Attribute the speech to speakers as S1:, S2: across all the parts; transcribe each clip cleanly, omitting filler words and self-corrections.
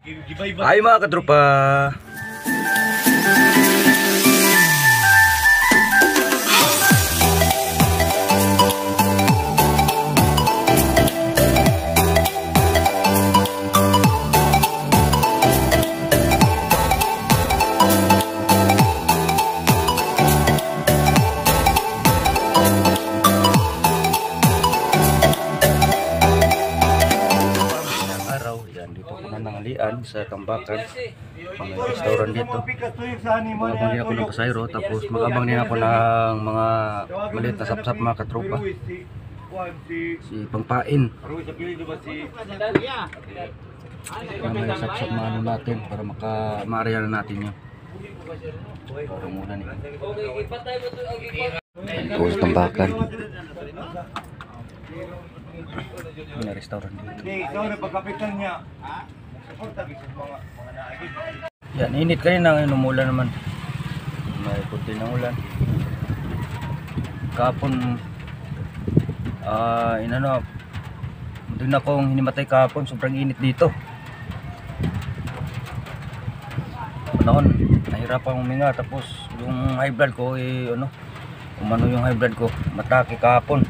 S1: Ay mga katropa, sa Tambakan, mga restaurant dito. Mag-abang din ako ng pasayro, tapos mag-abang din ako ng mga maliit na sapsap mga katropa. Si Pangpain. May sapsap na ano natin para ma-area na natin yun. Para muna nih. Ito sa Tambakan. May restaurant dito. Yan, init kanina ngayon, umulan naman. May kunti ng ulan. Kahapon, doon akong hinimatay kahapon, sobrang init dito. Panahon, nahirapang huminga, tapos yung high blood ko, umano yung high blood ko, matake kahapon.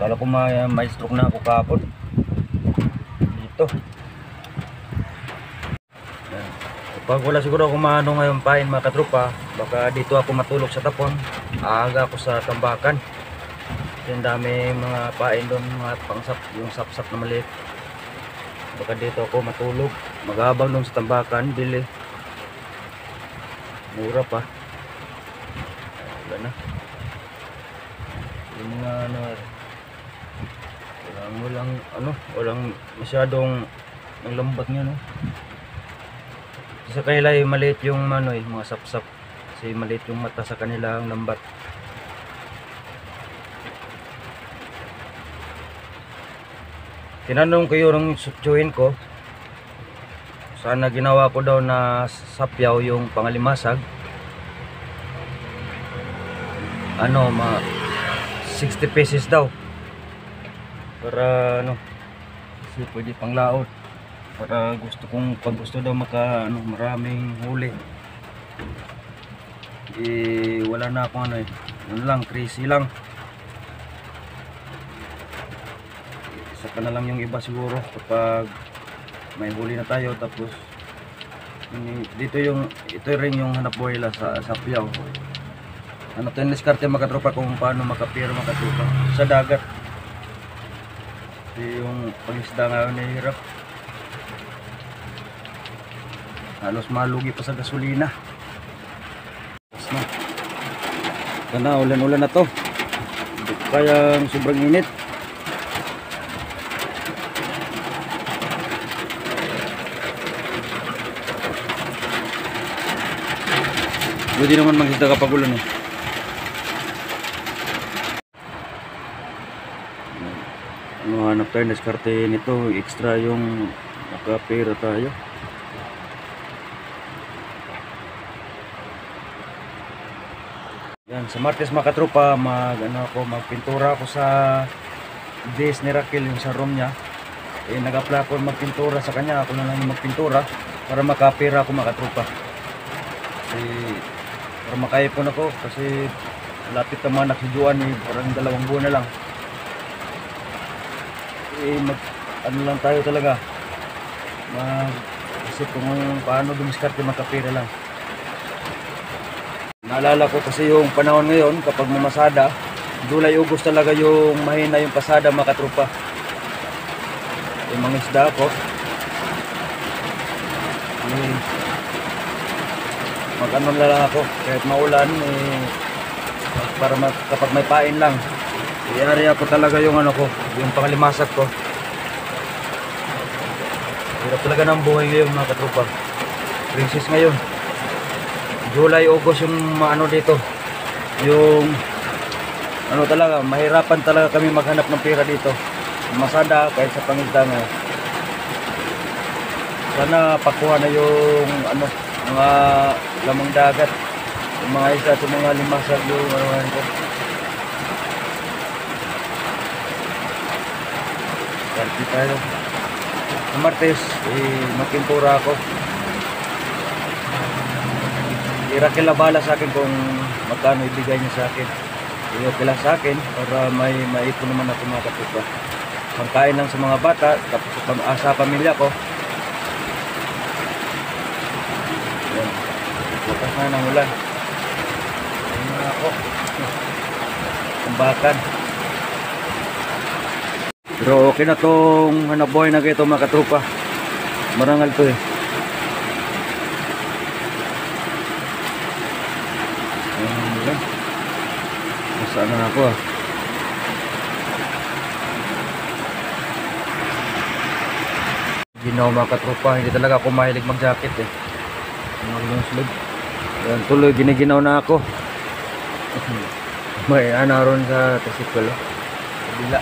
S1: Kala ko may stroke na ako kahapon. Dito. Pag wala siguro ako maano ngayon pain mga katropa, baka dito ako matulog sa tapon. Aaga ako sa Tambakan. Yung dami mga pain doon, mga pangsap, yung sapsap na maliit. Baka dito ako matulog. Maghabang doon sa Tambakan, bili. Mura pa. Wala na. Yung mga walang masyadong ang lambat niya, no. Sa kanila ay maliit yung mga sapsap, kasi maliit yung mata sa kanila, ang lambat. Tinanong ko yung sutsuin ko, sana ginawa ko daw na sapyaw yung pangalimasag, mga 60 pesos daw, para kasi pwede pang laot. Para pag gusto daw maraming huli. Wala na akong lang, crazy lang. Saka na lang yung iba siguro kapag may huli na tayo, tapos ito rin yung hanap buhay sa sapyaw. Ano tayo diskarte mga katropa kung paano makapira mga katropa sa dagat. Yung pangisda ngayon ay hirap. Halos malugi pa sa gasolina. Kana ulan-ulan na to. Kaya sobrang init. Pwede naman magsisda kapag ulan eh. Hanap tayo na diskarte nito, extra yung makapira tayo. Yan, sa Martes mga katropa, magpintura ako sa base ni Raquel, yung sa room niya. Nag-apply ako magpintura sa kanya, ako na lang yung magpintura para makapira ako mga katropa. Para makaipon ako, kasi lapit naman nakisuduan parang 2 buwan na lang. Lang tayo talaga, mag-isip kung paano dumiskarte makapira lang. Naalala ko kasi yung panahon ngayon, kapag mamasada, July, August talaga yung mahina yung pasada mga katropa. Yung mga isda ko, mag-ano na lang ako, kahit maulan, para kapag may pain lang, i-area ko talaga yung yung pangalimasag ko. Hirap talaga ng buhay ngayon mga katropa. Princess ngayon. July, August yung dito. Yung talaga, mahirapan talaga kami maghanap ng pera dito. Masada kahit sa pangisda ngayon. Sana pakuha na yung mga lamang dagat. Yung mga isda sa mga limasag yung ko. Party tayo. Sa Martes, magpintura ako. Ira bala sa akin kung magkano ibigay niya sa akin. Okay lang sa akin para may maipon naman ako mga katropa. Pangkain lang sa mga bata, tapos sa pamilya ko. Yan. Bukas na ng ulan. Ayun na ako. Tambakan. Pero okay na tong hanap buhay na ito mga katropa. Marangal to eh. Saan na ako ah. Ginaw mga katropa, hindi talaga ako mahilig mag jacket eh. Yan, tuloy giniginaw na ako. May anaron sa tricycle oh. Kabila.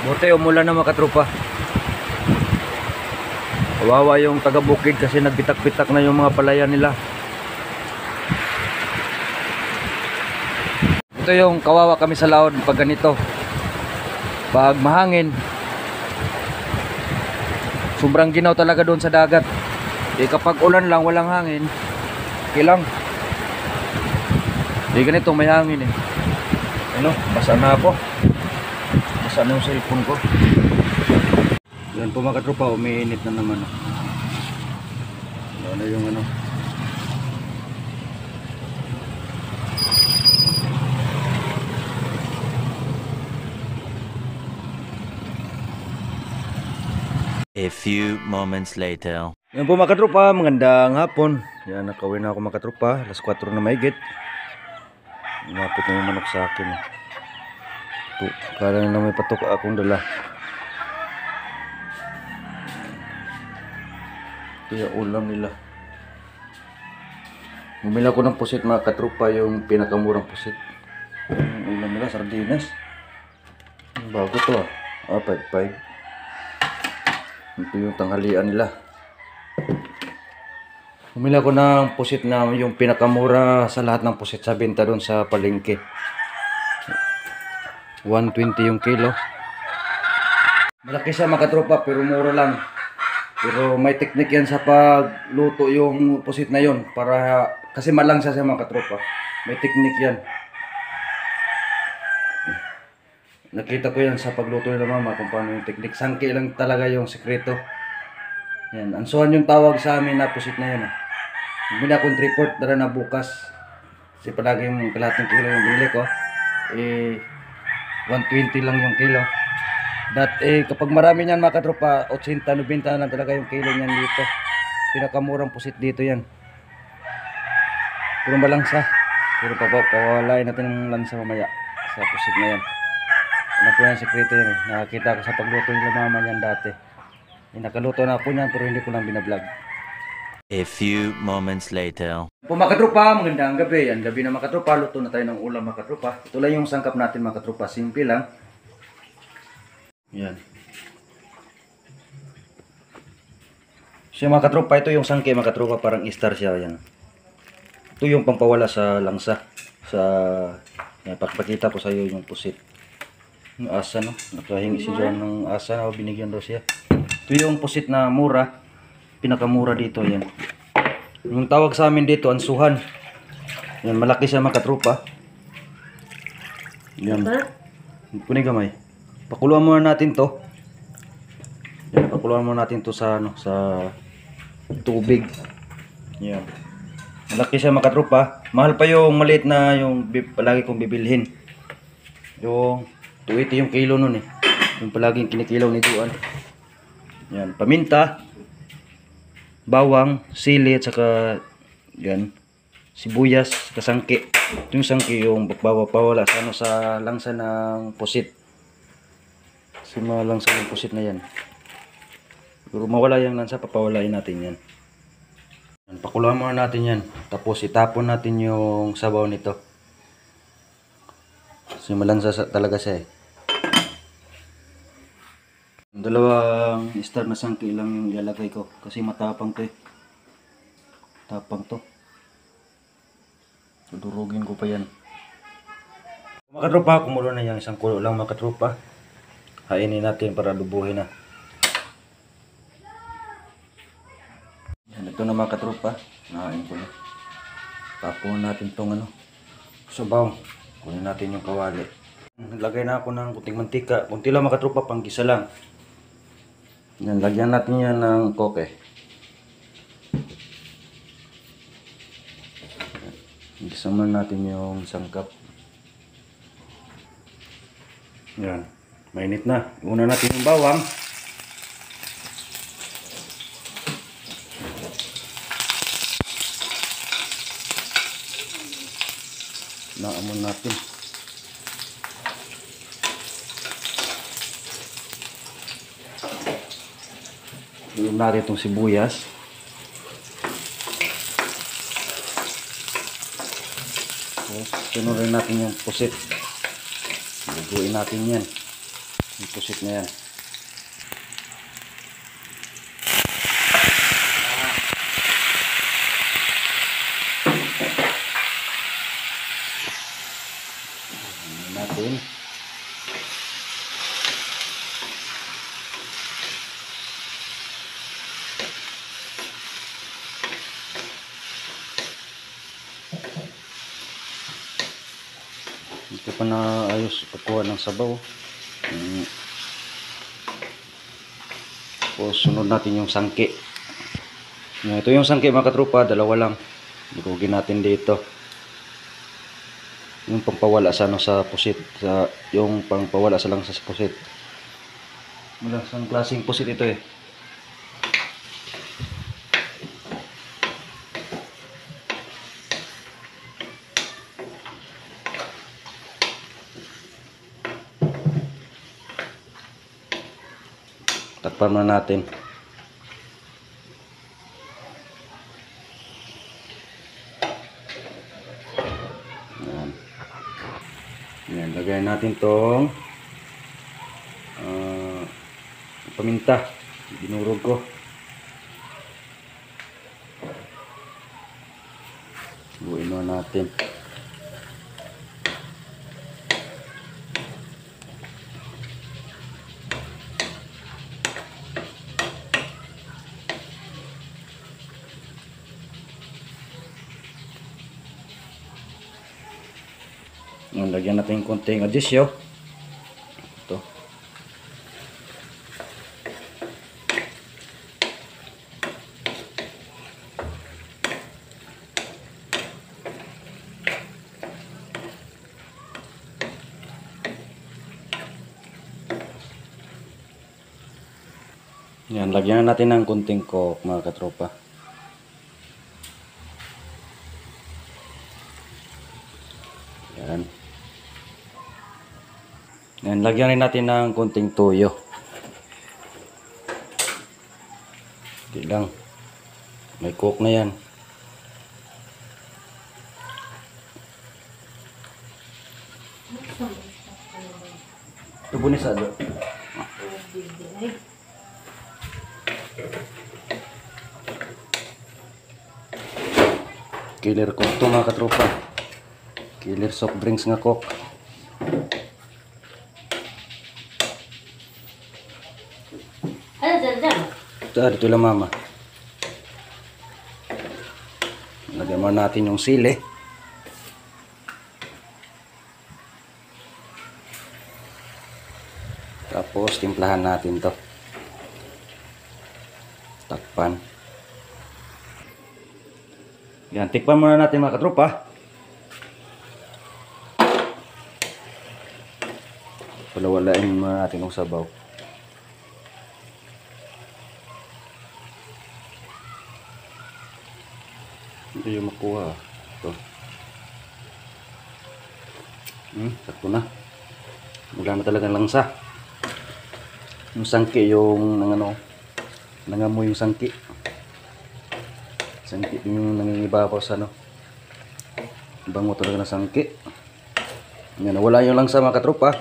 S1: Buti umulan na mga katropa. Kawawa yung taga bukid kasi nagbitak-bitak na yung mga palayan nila. Ito yung kawawa kami sa laod pag ganito. Pag mahangin, sobrang ginaw talaga doon sa dagat. Kapag ulan lang, walang hangin, okay lang. Ganito may hangin eh. Ano, basa na ako. Basa na yung cellphone ko. Yan po mga katropa, umiinit na naman. Ano yung ano.
S2: A few moments later.
S1: Yan po mga katropa, magandang hapon. Yan, nakawin na ako mga katropa. Alas 4 na mahigit. Napit na yung manok sa akin. Ito, kala na may patok akong dala. Ito yung ulam nila. Bumili ako ng pusit mga katropa, yung pinakamurang pusit. Yung ulam nila, sardinas. Bago to ah. 5.5. Ito yung tanghalian nila. Bumili ako ng pusit na yung pinakamura sa lahat ng pusit sa benta doon sa palengke. 120 yung kilo. Malaki siya mga katropa pero mura lang. Pero may teknik yan sa pagluto yung pusit na yon para kasi malangsa siya mga katropa. May teknik yan. Nakita ko yan sa pagluto nila mama kung paano yung teknik. Sangke lang talaga yung sekreto. Yan, ansuhan yung tawag sa amin na pusit na yun. Bumili akong 3/4 dara na bukas. Kasi palagi yung kalahating kilo yung binili ko. 120 lang yung kilo. Kapag marami niyan mga katropa, 80, 90 na lang talaga yung kilo niyan dito. Pinakamurang pusit dito yan. Puro malangsa. Puro pawalain natin ng lansa mamaya sa pusit na yan. Ano po yung sekreto yun eh. Nakakita ko sa pagluto nila mama niyan dati. Nakaluto na ako niyan pero hindi ko lang binablog.
S2: A few moments later.
S1: Po mga katropa, magandang gabi. Yan, gabi na mga katropa. Luto na tayo ng ulam mga katropa. Ito lang yung sangkap natin mga katropa. Simple lang. Yan. Siya mga katropa, ito yung sangke mga katropa. Parang star siya. Yan. Ito yung pampawala sa langsa. Yan, pakipakita ko sa iyo yung pusit. Yung asa no. Nakahingi si John ng asa na binigyan daw siya. Ito yung pusit na mura. Pinakamura dito yan. Yung tawag sa amin dito, ansuhan. Yan, malaki siya mga katropa. Yan. Kunin gamay. Pakuluan muna natin to. Yan, pakuluan muna natin to sa ano, sa tubig. Yan. Malaki siya mga katropa. Mahal pa yung maliit na yung palagi kong bibilhin. Yung 280 yung kilo nun eh. Yung palaging kinikilaw ni Juan. Yan, paminta, bawang, sili at saka yan, sibuyas, kasangke. Ito yung sangke yung pawala sa ano sa langsa ng pusit. Kasi malangsa yung pusit na yan. Pero mawala yung langsa, papawalain natin yan. Pakuluan muna natin yan. Tapos itapon natin yung sabaw nito. Kasi malangsa talaga siya eh. Dalawang star na sangke lang yung ilalagay ko kasi matapang to eh. Tapang to. Tudurugin ko pa yan. Mga katropa, kumulo na yan. Isang kulo lang mga katropa. hainin natin para lubuhin na. Yan, ito na mga katropa. Nahain ko na. Tapon natin tong sabaw. Kunin natin yung kawali. Naglagay na ako ng kunting mantika. Kunti lang mga katropa, panggisa lang. Yan, lagyan natin yan ng koke. Gisa muna natin yung sangkap. Yan, mainit na. Una natin yung bawang. Naamon natin. Iyon natin itong sibuyas. Sunod rin natin yung pusit. Luguin natin yan. Yung pusit na yan. Natin. Hindi pa na ayos pagkuha ng sabaw. Tapos sunod natin yung sangke. Ito yung sangke mga katropa, dalawa lang. Lugugin natin dito. Yung pangpawala sa sa pusit, yung pangpawala sa lang sa pusit. Malasang klaseng pusit ito eh. Takpan na natin. Yan. Yan, lagay natin tong paminta. Binurog ko. Buuin na natin. Lagyan natin konting adisyo. Ito. Yan, lagyan natin ng konting coke mga katropa. Yan. Yan, lagyan rin natin ng konting toyo. Hindi lang. May coke na yan. Ito bunis ado. Killer coke to mga katropa. Killer soft drinks nga coke. Dito lang mama. Lagyan mo natin yung sili. Tapos timplahan natin to. Takpan. Yan, tikpan muna natin mga katropa. Palawalain muna natin yung sabaw. Ito yung makuha. Ito. Sakto na. Wala na talagang langsa. Yung sangki, yung nangamoy yung sangki. Sangki yung nangingibabaw sa bango talaga na sangki. Yan, wala yung langsa mga katropa.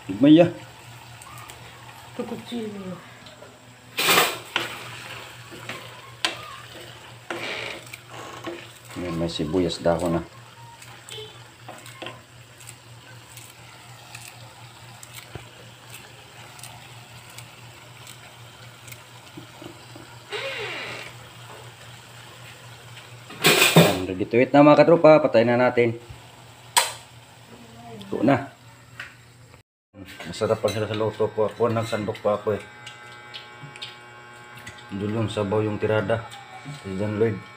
S1: Higmay ya. Yan, May sibuyas dahon na. Ready to eat na mga katropa, patayin na natin. Ito na. Masarap pa sila sa luto po ako, nagsandok pa ako eh. Dulong sabaw yung tirada. Si John Lloyd.